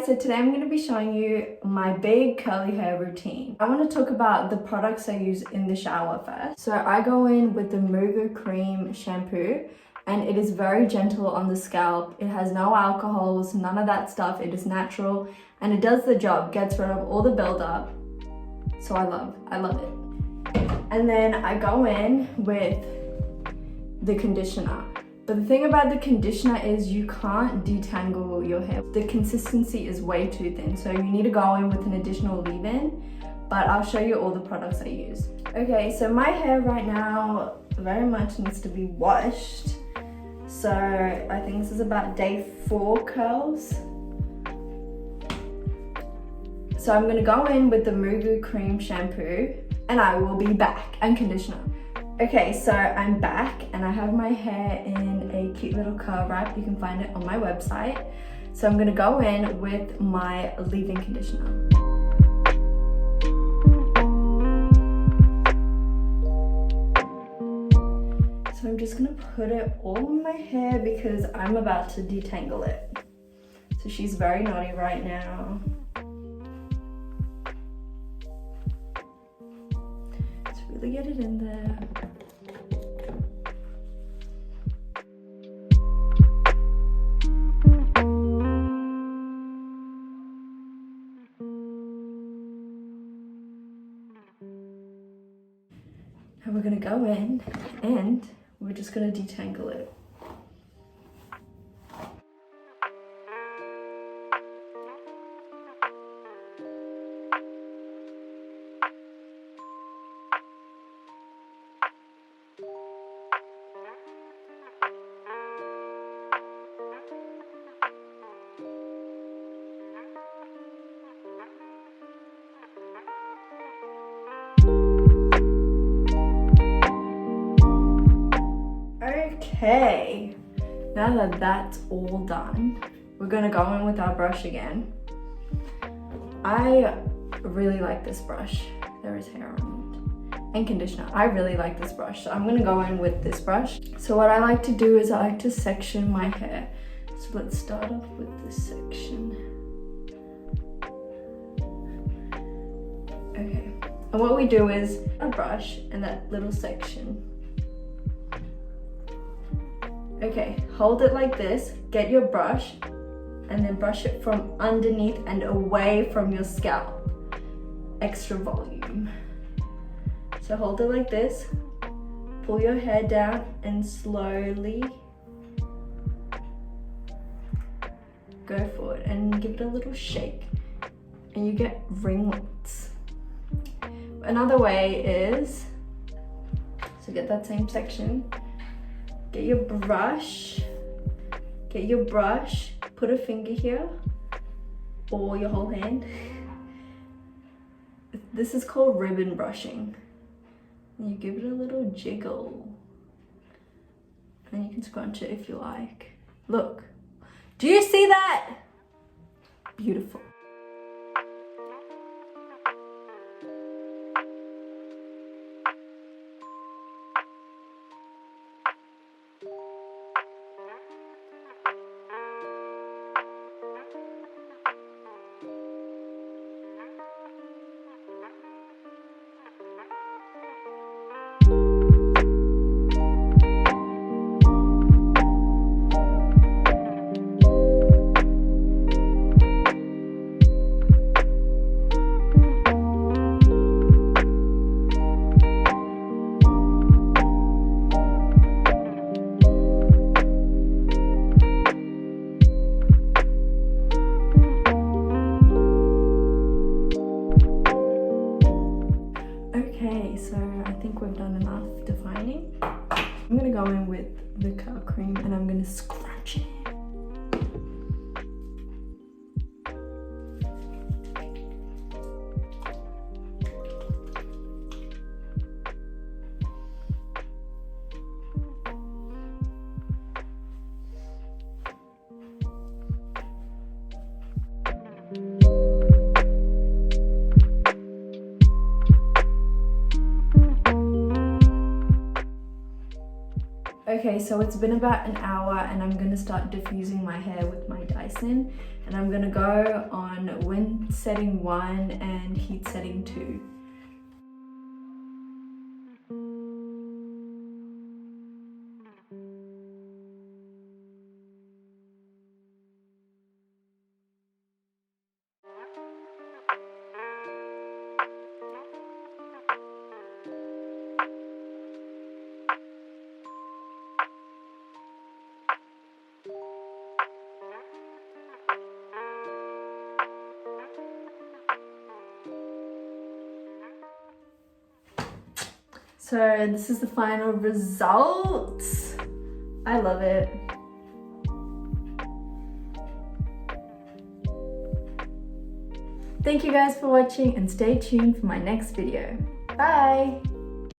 so today I'm going to be showing you my big curly hair routine. I want to talk about the products I use in the shower first. So I go in with the Mogu cream shampoo, and it is very gentle on the scalp. It has no alcohols, none of that stuff. It is natural and it does the job, gets rid of all the buildup. So I love it. And then I go in with the conditioner. But the thing about the conditioner is you can't detangle your hair. The consistency is way too thin, so you need to go in with an additional leave-in, but I'll show you all the products I use. Okay, so my hair right now very much needs to be washed. So I think this is about day 4 curls. So I'm gonna go in with the Mogu cream shampoo and I will be back, and conditioner. Okay, so I'm back and I have my hair in a cute little curl wrap. You can find it on my website. So I'm gonna go in with my leave-in conditioner. So I'm just gonna put it all in my hair because I'm about to detangle it. So she's very naughty right now. Let's really get it in there. And we're gonna go in and we're just gonna detangle it. Okay, now that that's all done, we're gonna go in with our brush again. I really like this brush. There is hair on it. And conditioner. I really like this brush, so I'm gonna go in with this brush. So what I like to do is I like to section my hair. So let's start off with this section. Okay, and what we do is a brush and that little section. Okay, hold it like this, get your brush, and then brush it from underneath and away from your scalp. Extra volume. So hold it like this, pull your hair down and slowly go forward and give it a little shake and you get ringlets. Another way is, so get that same section, get your brush, put a finger here or your whole hand. This is called ribbon brushing. And you give it a little jiggle. And you can scrunch it if you like. Look, do you see that? Beautiful. Okay, so I think we've done enough defining. I'm gonna go in with the curl cream and I'm gonna scratch it. Okay, so it's been about an hour and I'm gonna start diffusing my hair with my Dyson, and I'm gonna go on wind setting 1 and heat setting 2. So this is the final result. I love it. Thank you guys for watching and stay tuned for my next video. Bye!